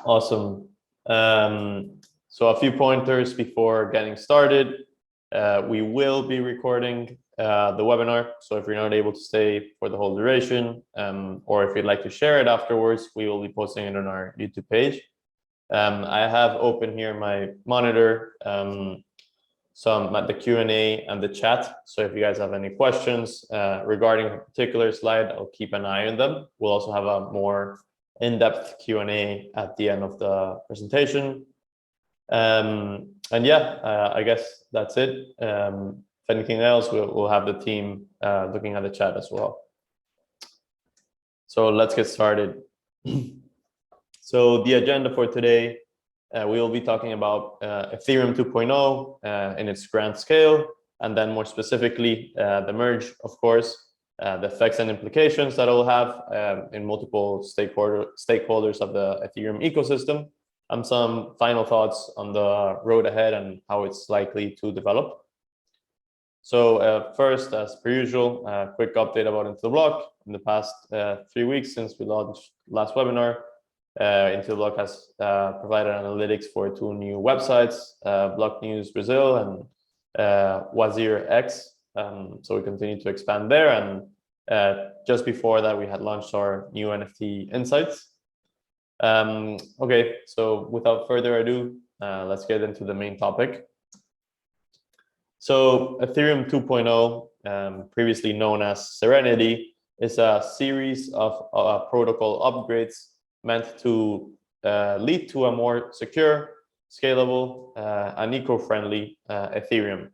Awesome. So a few pointers before getting started. We will be recording the webinar. So if you're not able to stay for the whole duration, or if you'd like to share it afterwards, we will be posting it on our YouTube page. I have open here my monitor, the Q&A and the chat. So if you guys have any questions regarding a particular slide, I'll keep an eye on them. We'll also have a more in-depth Q&A at the end of the presentation. And yeah, I guess that's it. If anything else, we'll have the team looking at the chat as well. So let's get started. So the agenda for today, we will be talking about Ethereum 2.0 in its grand scale, and then more specifically, the merge, of course, the effects and implications that it will have in multiple stakeholders of the Ethereum ecosystem, and some final thoughts on the road ahead and how it's likely to develop. So first, as per usual, a quick update about Into the Block. In the past 3 weeks since we launched last webinar, Into the Block has provided analytics for 2 new websites, Block News Brazil and Wazir X. So we continue to expand there, and just before that we had launched our new NFT insights. Okay, so without further ado, let's get into the main topic. So Ethereum 2.0, previously known as Serenity, is a series of protocol upgrades meant to lead to a more secure, scalable, and eco-friendly Ethereum.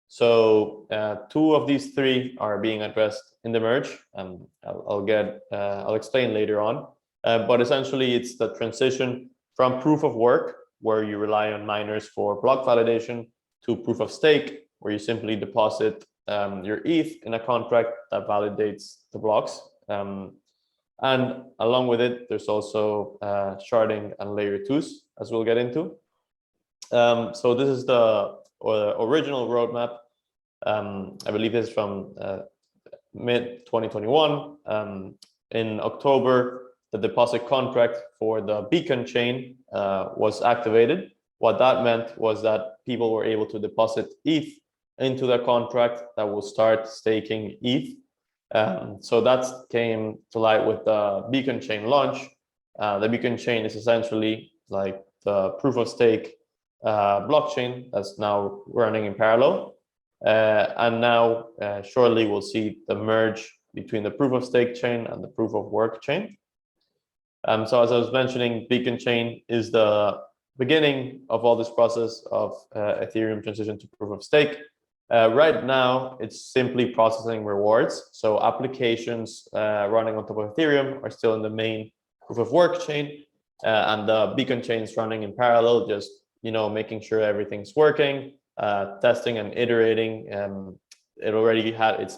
So 2 of these 3 are being addressed in the merge, and I'll explain later on. But essentially, it's the transition from proof of work, where you rely on miners for block validation, to proof of stake, where you simply deposit your ETH in a contract that validates the blocks. And along with it, there's also sharding and layer 2s, as we'll get into. So this is the original roadmap. I believe this is from mid-2021. In October, the deposit contract for the Beacon chain was activated. What that meant was that people were able to deposit ETH into the contract that will start staking ETH. So that came to light with the Beacon chain launch. The Beacon chain is essentially like the proof of stake blockchain that's now running in parallel. And now shortly we'll see the merge between the proof of stake chain and the proof of work chain. So as I was mentioning, Beacon chain is the beginning of all this process of Ethereum transition to proof of stake. Right now, it's simply processing rewards. So applications running on top of Ethereum are still in the main proof of work chain, and the Beacon chain is running in parallel, just making sure everything's working, testing and iterating. It already had its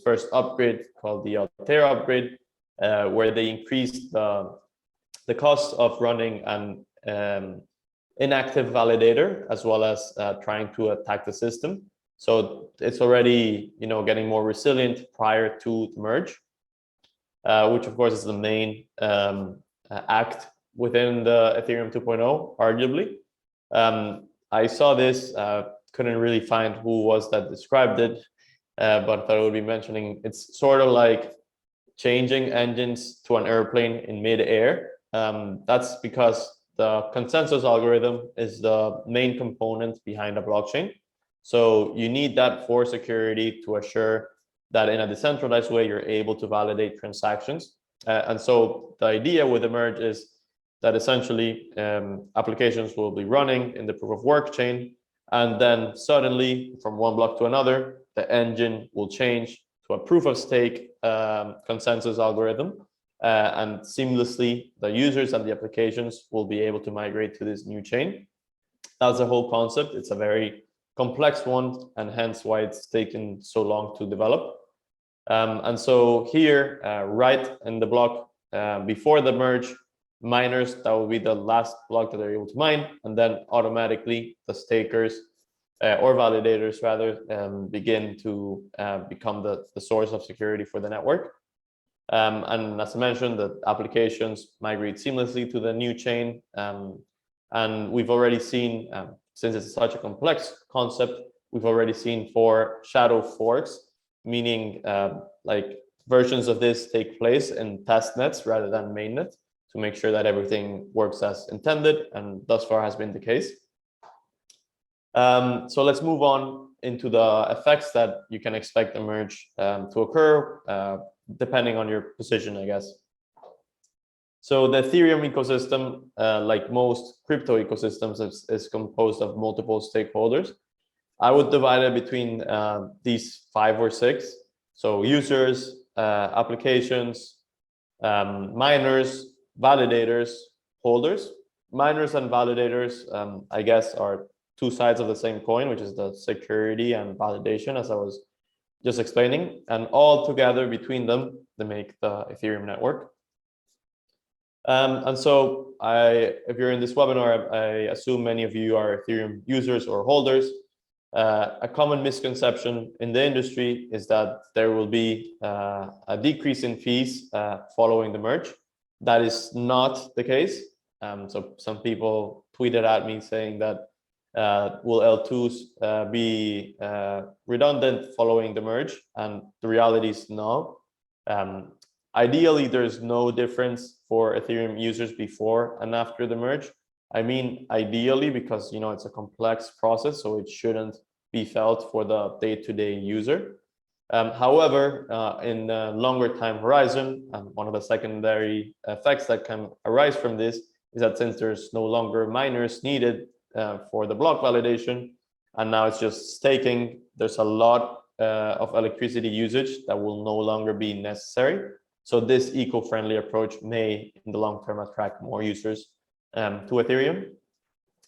first upgrade called the Altera upgrade, where they increased the cost of running an inactive validator, as well as trying to attack the system. So it's already, getting more resilient prior to the merge, which of course is the main act within the Ethereum 2.0, arguably. I saw this, couldn't really find who was that described it, but thought I would be mentioning. It's sort of like changing engines to an airplane in mid-air. That's because the consensus algorithm is the main component behind a blockchain. So you need that for security to assure that in a decentralized way, you're able to validate transactions. And so the idea with the merge is that essentially applications will be running in the proof of work chain, and then suddenly from one block to another, the engine will change to a proof of stake consensus algorithm. And seamlessly, the users and the applications will be able to migrate to this new chain. That's the whole concept. It's a very complex one, and hence why it's taken so long to develop. And so here, right in the block before the merge, miners, that will be the last block that they're able to mine, and then automatically the stakers or validators rather begin to become the source of security for the network. And as I mentioned, the applications migrate seamlessly to the new chain. And we've already seen, since it's such a complex concept, we've already seen 4 shadow forks, meaning like versions of this take place in test nets rather than mainnet to make sure that everything works as intended, and thus far has been the case. So let's move on into the effects that you can expect the merge to occur, depending on your position, I guess. So the Ethereum ecosystem, like most crypto ecosystems, is composed of multiple stakeholders. I would divide it between these 5 or 6. So users, applications, miners, validators, holders. Miners and validators, I guess, are 2 sides of the same coin, which is the security and validation, as I was just explaining. And all together between them, they make the Ethereum network. And so if you're in this webinar, I assume many of you are Ethereum users or holders. A common misconception in the industry is that there will be a decrease in fees following the merge. That is not the case. So some people tweeted at me saying that will L2s be redundant following the merge? And the reality is no. Ideally, there's no difference for Ethereum users before and after the merge. I mean, ideally, because it's a complex process, so it shouldn't be felt for the day-to-day user. However, in the longer time horizon, one of the secondary effects that can arise from this is that since there's no longer miners needed for the block validation, and now it's just staking, there's a lot of electricity usage that will no longer be necessary. So this eco-friendly approach may, in the long term, attract more users to Ethereum.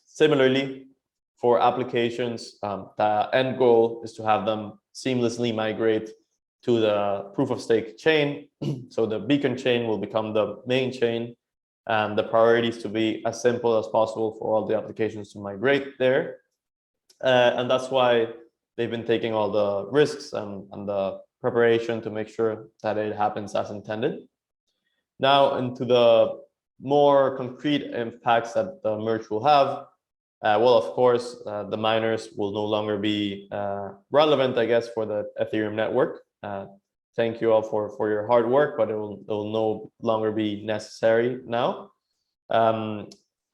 Similarly, for applications, the end goal is to have them seamlessly migrate to the proof of stake chain. So the beacon chain will become the main chain, and the priority is to be as simple as possible for all the applications to migrate there. And that's why they've been taking all the risks and the preparation to make sure that it happens as intended. Now into the more concrete impacts that the merge will have. Well, of course, the miners will no longer be relevant, I guess, for the Ethereum network. Thank you all for your hard work, but it will no longer be necessary now.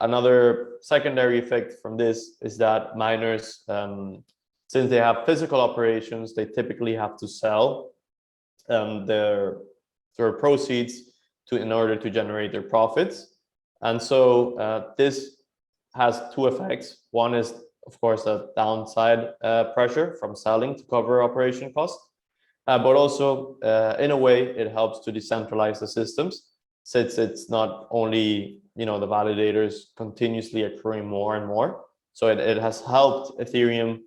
Another secondary effect from this is that miners, since they have physical operations, they typically have to sell their proceeds in order to generate their profits. And so this has 2 effects. One is, of course, the downside pressure from selling to cover operation costs, but also in a way it helps to decentralize the systems, since it's not only the validators continuously accruing more and more. So it has helped Ethereum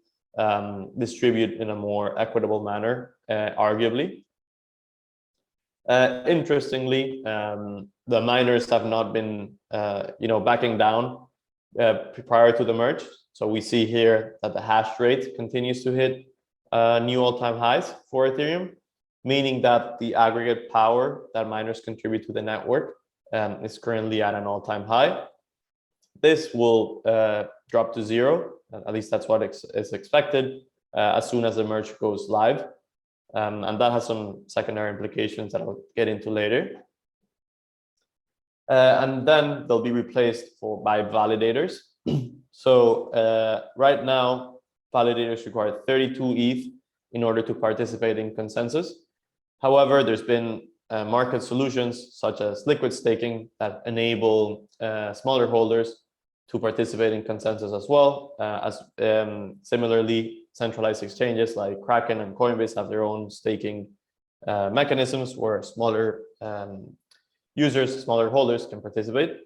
distribute in a more equitable manner, arguably. Interestingly, the miners have not been backing down prior to the merge. So we see here that the hash rate continues to hit new all-time highs for Ethereum, meaning that the aggregate power that miners contribute to the network is currently at an all-time high. This will drop to 0, at least that's what is expected, as soon as the merge goes live. And that has some secondary implications that I'll get into later. And then they'll be replaced by validators. So right now, validators require 32 ETH in order to participate in consensus. However, there's been market solutions such as liquid staking that enable smaller holders to participate in consensus as well. Similarly, centralized exchanges like Kraken and Coinbase have their own staking mechanisms where smaller users, smaller holders can participate.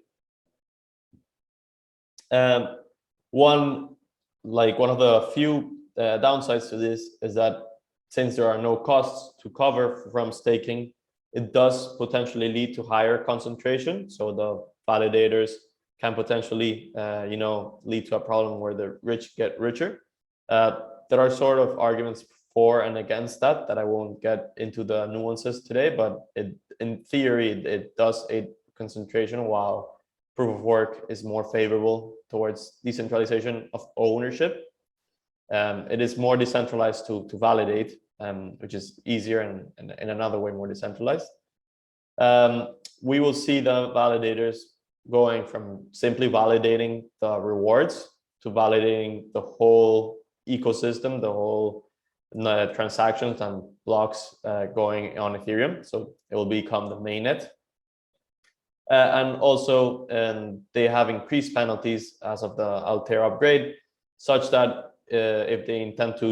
One of the few downsides to this is that since there are no costs to cover from staking, it does potentially lead to higher concentration. So the validators can potentially, lead to a problem where the rich get richer. There are sort of arguments for and against that I won't get into the nuances today, but in theory, it does aid concentration, while proof of work is more favorable towards decentralization of ownership. It is more decentralized to validate, which is easier and in another way more decentralized. We will see the validators going from simply validating the rewards to validating the whole ecosystem, the whole transactions and blocks going on Ethereum. So it will become the mainnet. And also, they have increased penalties as of the Altair upgrade, such that if they intend to,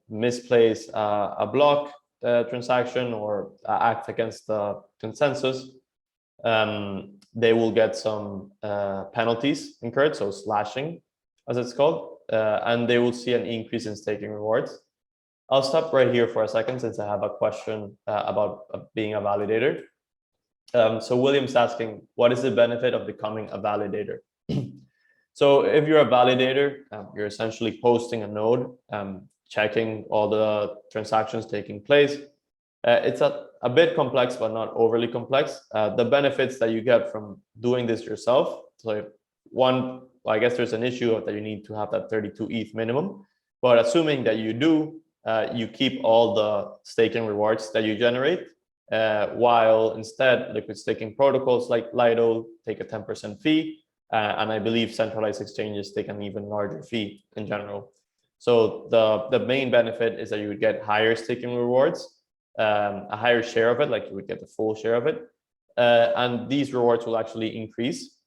misplace a block transaction or act against the consensus, they will get some penalties incurred, so slashing, as it's called, and they will see an increase in staking rewards. I'll stop right here for a second since I have a question about being a validator. So William's asking, what is the benefit of becoming a validator? So if you're a validator, you're essentially posting a node, checking all the transactions taking place. It's a bit complex, but not overly complex. The benefits that you get from doing this yourself. So well, I guess there's an issue that you need to have that 32 ETH minimum, but assuming that you do, you keep all the staking rewards that you generate, while instead liquid staking protocols like Lido take a 10% fee, and I believe centralized exchanges take an even larger fee in general. So the main benefit is that you would get higher staking rewards, a higher share of it, like you would get the full share of it, and these rewards will actually increase.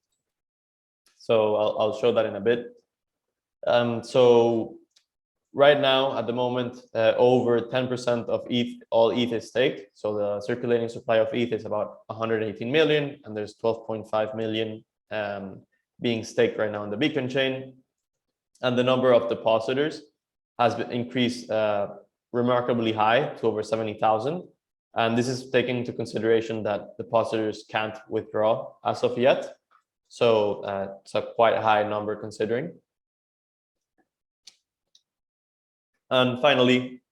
So I'll show that in a bit. So right now, at the moment, over 10% of ETH, all ETH is staked. So the circulating supply of ETH is about 118 million, and there's 12.5 million being staked right now in the Beacon chain. And the number of depositors has been increased remarkably high to over 70,000. And this is taking into consideration that depositors can't withdraw as of yet. So it's a quite high number considering. And finally,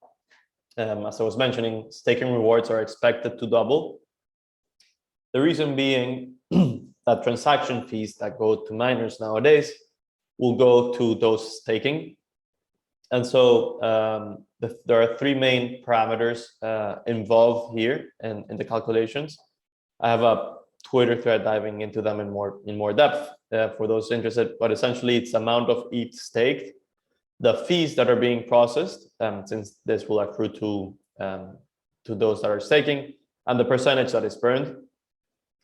as I was mentioning, staking rewards are expected to double. The reason being that transaction fees that go to miners nowadays will go to those staking. And so there are three main parameters involved here in the calculations. I have a Twitter thread diving into them in more depth for those interested, but essentially it's amount of ETH staked, the fees that are being processed, since this will accrue to those that are staking, and the percentage that is burned.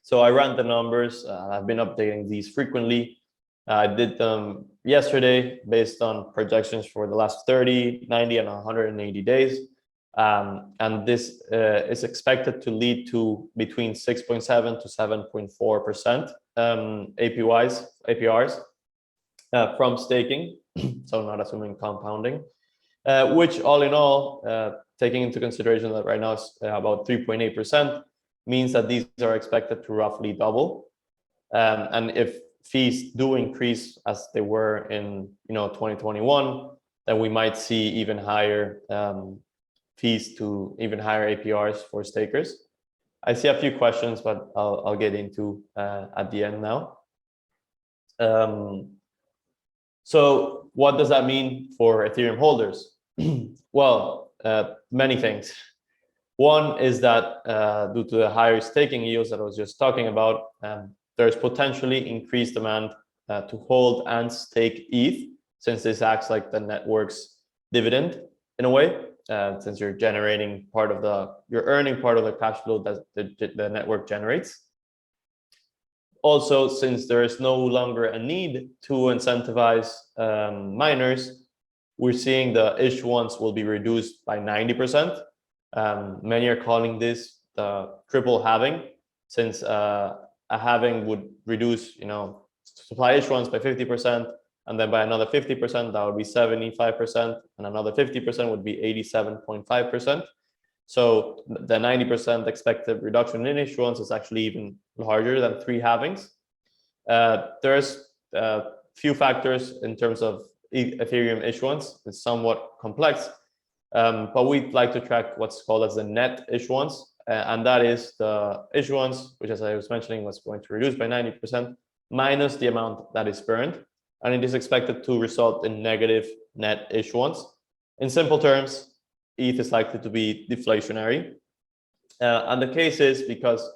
So I ran the numbers. I've been updating these frequently. I did them yesterday based on projections for the last 30, 90, and 180 days. And this is expected to lead to between 6.7 to 7.4% APRs from staking. So not assuming compounding, which all in all, taking into consideration that right now it's about 3.8%, means that these are expected to roughly double. And if fees do increase as they were in 2021, then we might see even higher fees to even higher APRs for stakers. I see a few questions, but I'll get into at the end now. So what does that mean for Ethereum holders? Well, many things. One is that due to the higher staking yields that I was just talking about, there's potentially increased demand to hold and stake ETH, since this acts like the network's dividend in a way, since you're earning part of the cash flow that the network generates. Also, since there is no longer a need to incentivize miners, we're seeing the issuance will be reduced by 90%. Many are calling this the triple halving, since a halving would reduce, supply issuance by 50%, and then by another 50%, that would be 75%, and another 50% would be 87.5%. So the 90% expected reduction in issuance is actually even larger than 3 halvings. There's few factors in terms of Ethereum issuance. It's somewhat complex, But we'd like to track what's called as the net issuance, and that is the issuance, which, as I was mentioning, was going to reduce by 90% minus the amount that is burned, and it is expected to result in negative net issuance. In simple terms, ETH is likely to be deflationary, and the case is because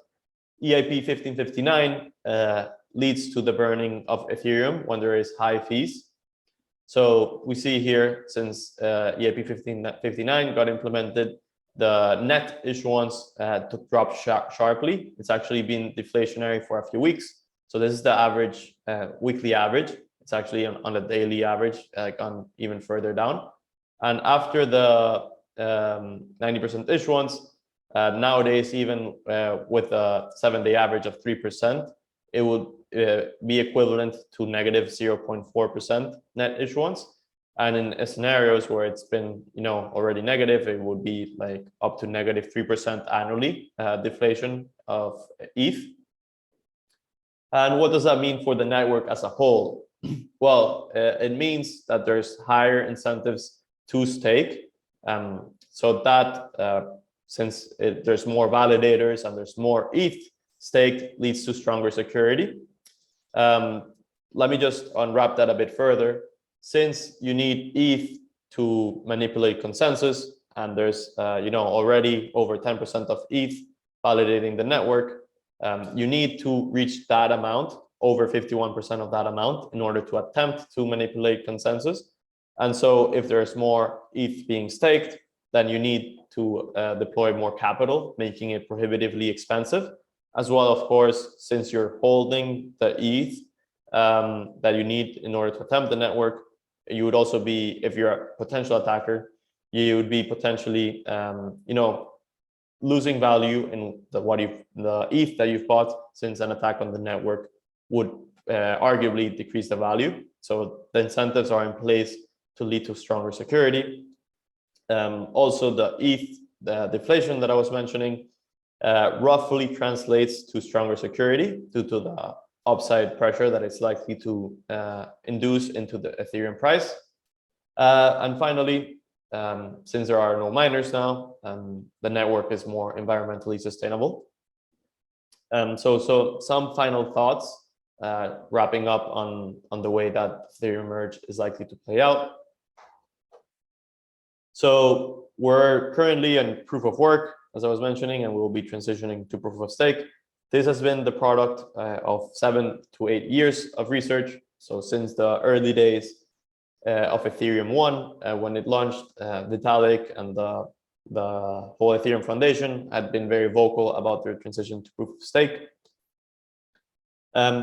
EIP 1559 leads to the burning of Ethereum when there is high fees. So we see here, since EIP 1559 got implemented, the net issuance to drop sharply. It's actually been deflationary for a few weeks. So this is the average, weekly average. It's actually on the daily average, gone even further down. And after the 90% issuance, nowadays, even with a 7-day average of 3%, it would be equivalent to negative 0.4% net issuance. And in scenarios where it's been, already negative, it would be like up to negative 3% annually deflation of ETH. And what does that mean for the network as a whole? Well, it means that there's higher incentives to stake. So that since there's more validators and there's more ETH staked, leads to stronger security. Let me just unwrap that a bit further. Since you need ETH to manipulate consensus, and there's already over 10% of ETH validating the network, you need to reach that amount, over 51% of that amount, in order to attempt to manipulate consensus. And so if there's more ETH being staked, then you need to deploy more capital, making it prohibitively expensive. As well, of course, since you're holding the ETH that you need in order to attempt the network, you would also be, if you're a potential attacker, you would be potentially, losing value in the ETH that you've bought, since an attack on the network would arguably decrease the value. So the incentives are in place to lead to stronger security. Also, the ETH, the deflation that I was mentioning, roughly translates to stronger security due to the upside pressure that it's likely to induce into the Ethereum price. And finally, since there are no miners now, the network is more environmentally sustainable. So some final thoughts, wrapping up on the way that Ethereum Merge is likely to play out. So we're currently in proof of work, as I was mentioning, and we'll be transitioning to proof of stake. This has been the product of 7 to 8 years of research. So since the early days of Ethereum 1, when it launched, Vitalik and the whole Ethereum Foundation had been very vocal about their transition to proof of stake.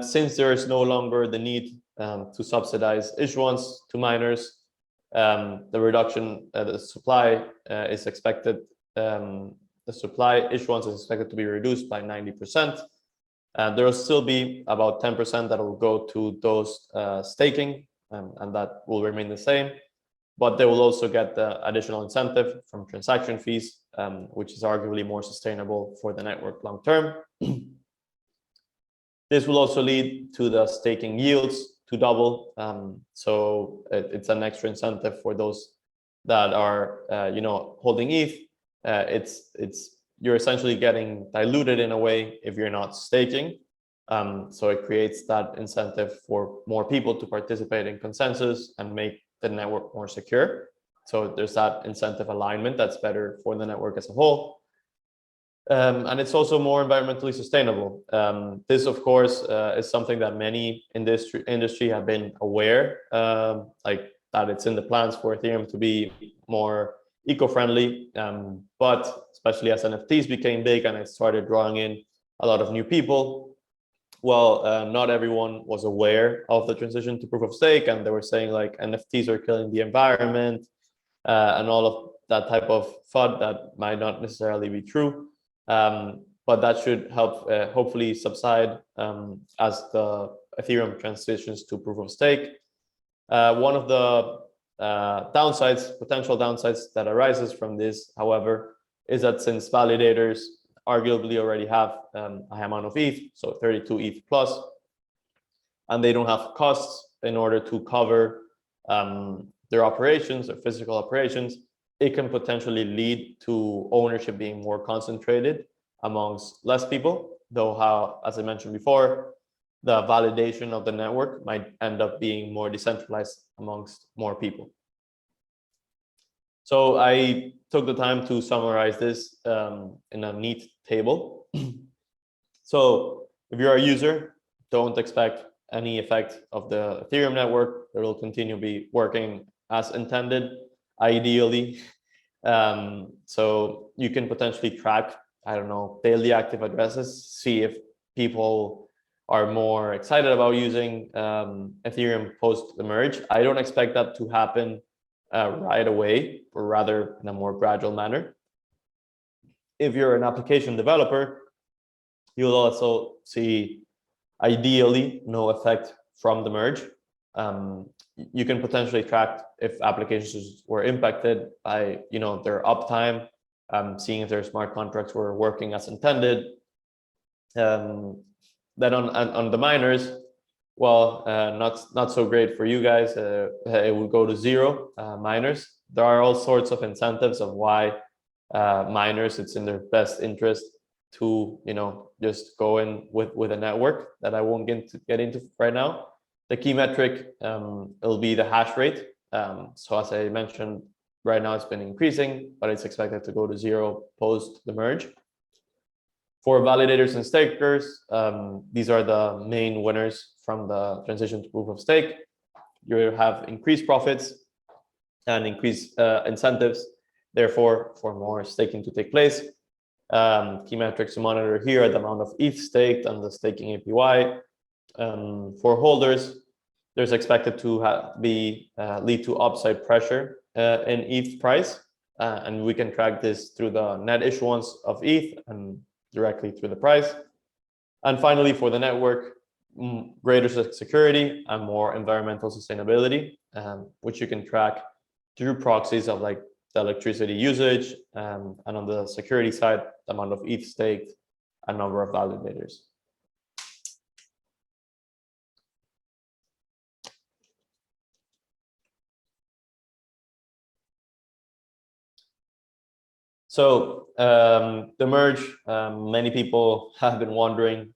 Since there is no longer the need to subsidize issuance to miners, the reduction, the supply is expected. The supply issuance is expected to be reduced by 90%. There will still be about 10% that will go to those staking, and that will remain the same. But they will also get the additional incentive from transaction fees, which is arguably more sustainable for the network long term. This will also lead to the staking yields to double. So it's an extra incentive for those that are holding ETH. You're essentially getting diluted in a way if you're not staking. So it creates that incentive for more people to participate in consensus and make the network more secure. So there's that incentive alignment that's better for the network as a whole. And it's also more environmentally sustainable. This, of course, is something that many industry have been aware, like that it's in the plans for Ethereum to be more eco-friendly. But especially as NFTs became big and it started drawing in a lot of new people, well, not everyone was aware of the transition to proof of stake, and they were saying like NFTs are killing the environment and all of that type of FUD that might not necessarily be true. But that should help hopefully subside as the Ethereum transitions to proof of stake. One of the potential downsides that arises from this, however, is that since validators arguably already have a high amount of ETH, so 32 ETH plus, and they don't have costs in order to cover their operations, their physical operations, it can potentially lead to ownership being more concentrated amongst less people, though how, as I mentioned before, the validation of the network might end up being more decentralized amongst more people. So I took the time to summarize this in a neat table. So if you're a user, don't expect any effect of the Ethereum network. It will continue to be working as intended, ideally. So you can potentially track, I don't know, daily active addresses, see if people are more excited about using Ethereum post the merge. I don't expect that to happen right away, or rather in a more gradual manner. If you're an application developer, you'll also see, ideally, no effect from the merge. You can potentially track if applications were impacted by, their uptime, seeing if their smart contracts were working as intended. Then on the miners, well, not so great for you guys. It will go to 0 miners. There are all sorts of incentives of why miners, it's in their best interest to just go in with a network that I won't get into right now. The key metric it'll be the hash rate. So as I mentioned, right now it's been increasing, but it's expected to go to 0 post the merge. For validators and stakers, these are the main winners from the transition to proof of stake. You have increased profits and increased incentives, therefore, for more staking to take place. Key metrics to monitor here are the amount of ETH staked and the staking APY. For holders, there's expected to lead to upside pressure in ETH price, and we can track this through the net issuance of ETH and directly through the price. And finally, for the network, greater security and more environmental sustainability, which you can track through proxies of like the electricity usage, and on the security side, the amount of ETH staked and number of validators. So the merge, many people have been wondering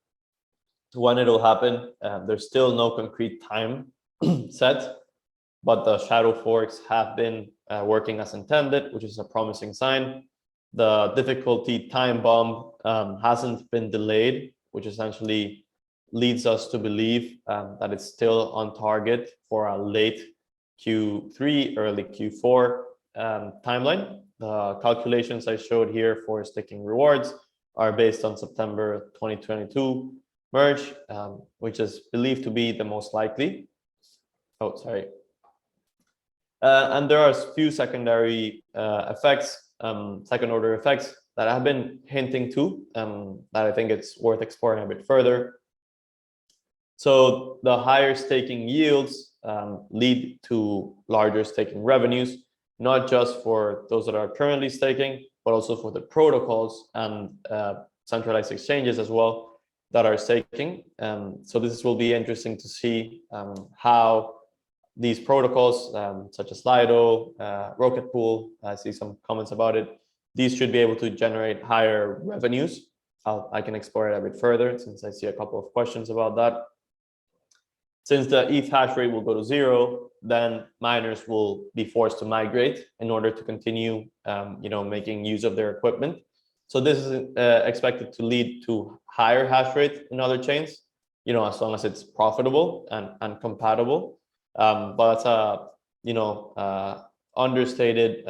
when it'll happen. There's still no concrete time set, but the shadow forks have been working as intended, which is a promising sign. The difficulty time bomb hasn't been delayed, which essentially leads us to believe that it's still on target for a late Q3, early Q4 timeline. The calculations I showed here for staking rewards are based on September 2022 merge, which is believed to be the most likely. Oh, sorry. And there are a few secondary effects, second order effects that I've been hinting to, that I think it's worth exploring a bit further. So the higher staking yields lead to larger staking revenues, not just for those that are currently staking, but also for the protocols and centralized exchanges as well that are staking. So this will be interesting to see how these protocols, such as Lido, Rocket Pool, I see some comments about it. These should be able to generate higher revenues. I can explore it a bit further since I see a couple of questions about that. Since the ETH hash rate will go to 0, then miners will be forced to migrate in order to continue, making use of their equipment. So this is expected to lead to higher hash rate in other chains, as long as it's profitable and compatible. But that's a, understated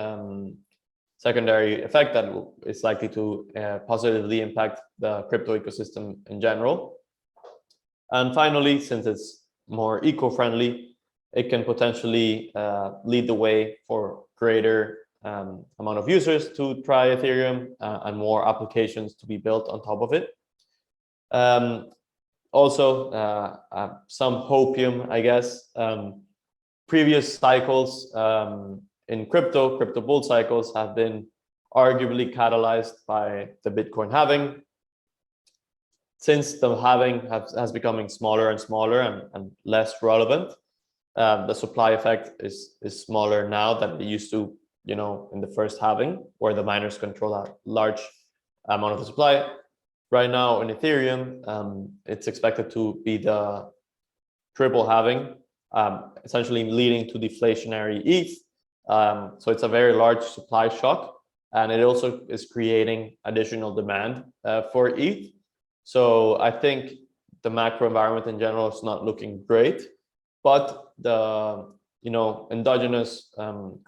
secondary effect that is likely to positively impact the crypto ecosystem in general. And finally, since it's more eco-friendly, it can potentially lead the way for greater amount of users to try Ethereum and more applications to be built on top of it. Also, some hopium, I guess. Previous cycles in crypto bull cycles have been arguably catalyzed by the Bitcoin halving. Since the halving has becoming smaller and smaller and less relevant, the supply effect is smaller now than it used to in the first halving, where the miners control a large amount of the supply. Right now in Ethereum, it's expected to be the triple halving, essentially leading to deflationary ETH. So it's a very large supply shock, and it also is creating additional demand for ETH. So I think the macro environment in general is not looking great, but the endogenous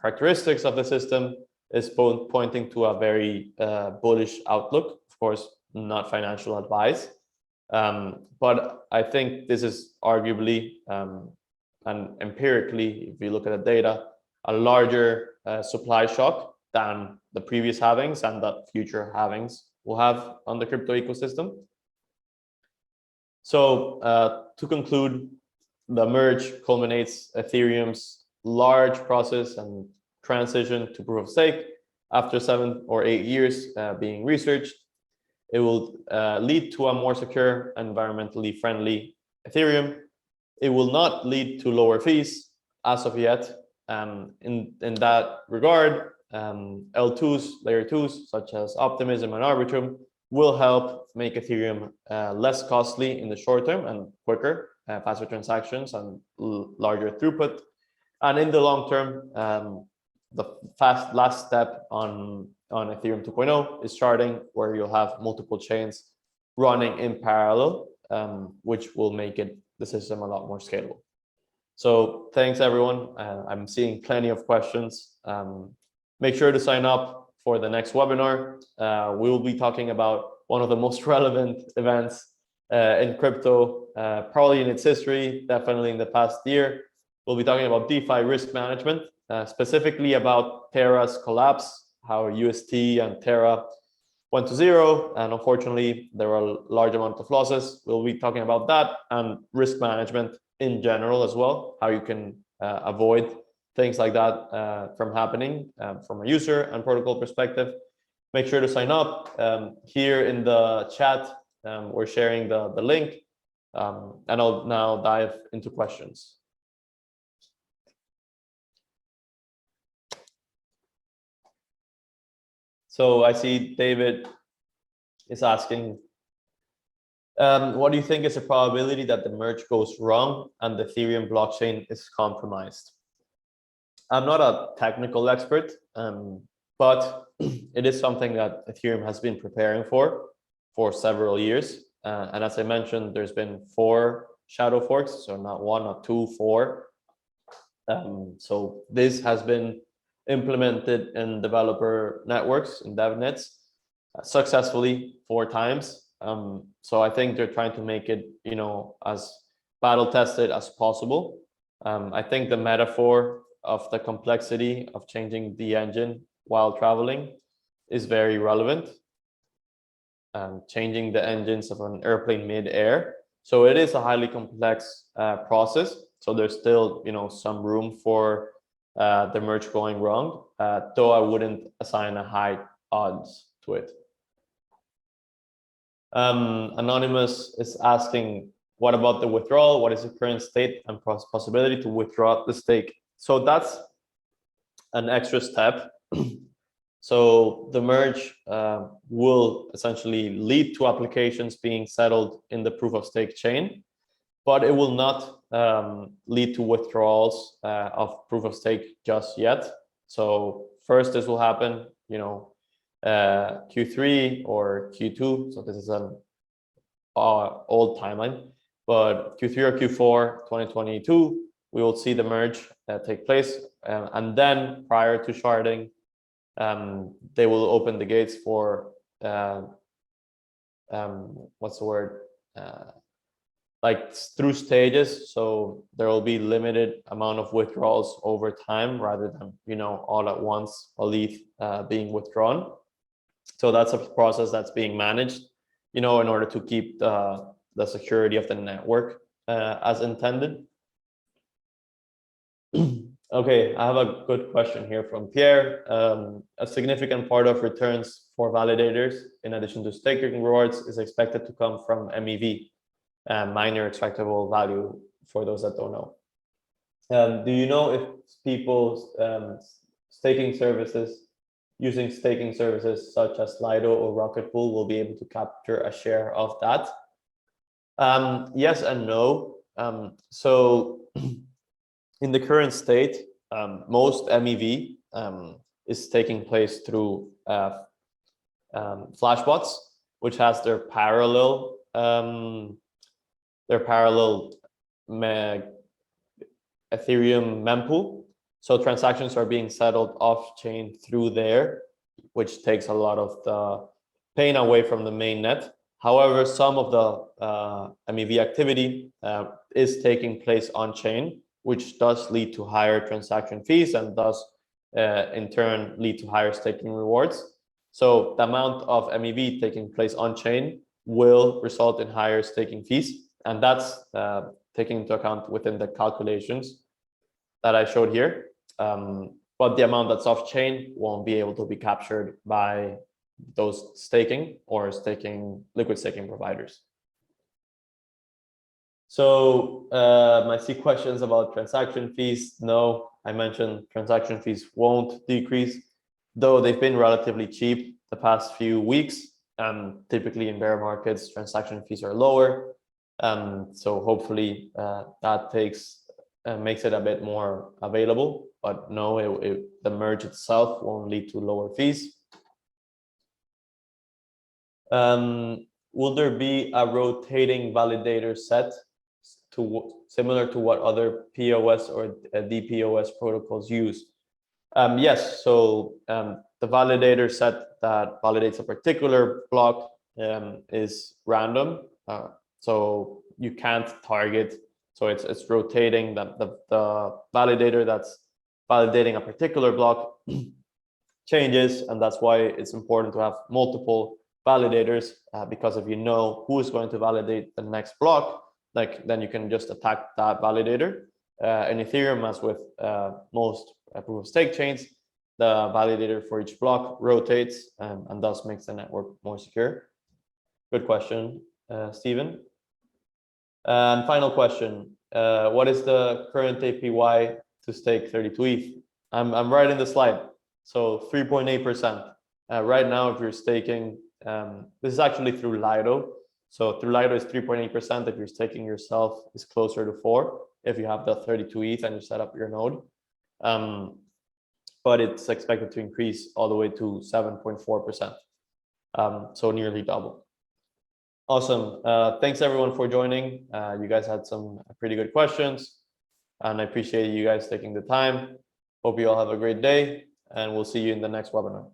characteristics of the system is both pointing to a very bullish outlook. Of course, not financial advice, but I think this is arguably and empirically, if you look at the data, a larger supply shock than the previous halvings and that future halvings will have on the crypto ecosystem. So to conclude, the merge culminates Ethereum's large process and transition to proof of stake after 7 or 8 years being researched. It will lead to a more secure, environmentally friendly Ethereum. It will not lead to lower fees as of yet. In that regard, L2s, layer 2s, such as Optimism and Arbitrum, will help make Ethereum less costly in the short term and quicker, faster transactions and larger throughput. And in the long term, the last step on Ethereum 2.0 is starting, where you'll have multiple chains running in parallel, which will make the system a lot more scalable. So thanks, everyone. I'm seeing plenty of questions. Make sure to sign up for the next webinar. We will be talking about one of the most relevant events in crypto, probably in its history, definitely in the past year. We'll be talking about DeFi risk management, specifically about Terra's collapse, how UST and Terra went to zero, and unfortunately there were a large amount of losses. We'll be talking about that and risk management in general as well, how you can avoid things like that from happening from a user and protocol perspective. Make sure to sign up. Here in the chat, we're sharing the link, and I'll now dive into questions. So I see David is asking, what do you think is the probability that the merge goes wrong and the Ethereum blockchain is compromised? I'm not a technical expert, but it is something that Ethereum has been preparing for several years. And as I mentioned, there's been 4 shadow forks, so not 1, not 2, 4. So this has been implemented in developer networks, in DevNets, successfully 4 times. So I think they're trying to make it, as battle tested as possible. I think the metaphor of the complexity of changing the engine while traveling is very relevant. Changing the engines of an airplane mid-air. So it is a highly complex process. So there's still, some room for the merge going wrong, though I wouldn't assign a high odds to it. Anonymous is asking, what about the withdrawal? What is the current state and possibility to withdraw the stake? So that's an extra step. So the merge will essentially lead to applications being settled in the proof of stake chain, but it will not lead to withdrawals of proof of stake just yet. So first this will happen, Q3 or Q2. So this is an old timeline, but Q3 or Q4 2022, we will see the merge take place. And then prior to sharding, they will open the gates for what's the word? Like through stages. So there will be limited amount of withdrawals over time rather than, all at once, all ETH being withdrawn. So that's a process that's being managed, in order to keep the security of the network as intended. Okay, I have a good question here from Pierre. A significant part of returns for validators, in addition to staking rewards, is expected to come from MEV, miner extractable value, for those that don't know. Do you know if people staking services, using staking services such as Lido or Rocket Pool will be able to capture a share of that. Yes and no. So in the current state, most MEV is taking place through Flashbots, which has their parallel Ethereum mempool. So transactions are being settled off chain through there, which takes a lot of the pain away from the main net. However, some of the MEV activity is taking place on chain, which does lead to higher transaction fees and thus in turn lead to higher staking rewards. So the amount of MEV taking place on chain will result in higher staking fees, and that's taken into account within the calculations that I showed here. But the amount that's off chain won't be able to be captured by those staking or liquid staking providers. So I see questions about transaction fees. No, I mentioned transaction fees won't decrease, though they've been relatively cheap the past few weeks. Typically in bear markets, transaction fees are lower. So hopefully that makes it a bit more available, but no, the merge itself won't lead to lower fees. Will there be a rotating validator set similar to what other POS or DPoS protocols use? Yes, so the validator set that validates a particular block is random. So you can't target. So it's rotating the validator that's validating a particular block changes, and that's why it's important to have multiple validators because if you know who is going to validate the next block, then you can just attack that validator. In Ethereum, as with most proof of stake chains, the validator for each block rotates and thus makes the network more secure. Good question, Stephen. And final question, what is the current APY to stake 32 ETH? I'm right in the slide. So 3.8%. Right now, if you're staking, this is actually through Lido. So through Lido is 3.8%. If you're staking yourself, it's closer to 4 if you have the 32 ETH and you set up your node. But it's expected to increase all the way to 7.4%. So nearly double. Awesome. Thanks everyone for joining. You guys had some pretty good questions and I appreciate you guys taking the time. Hope you all have a great day and we'll see you in the next webinar.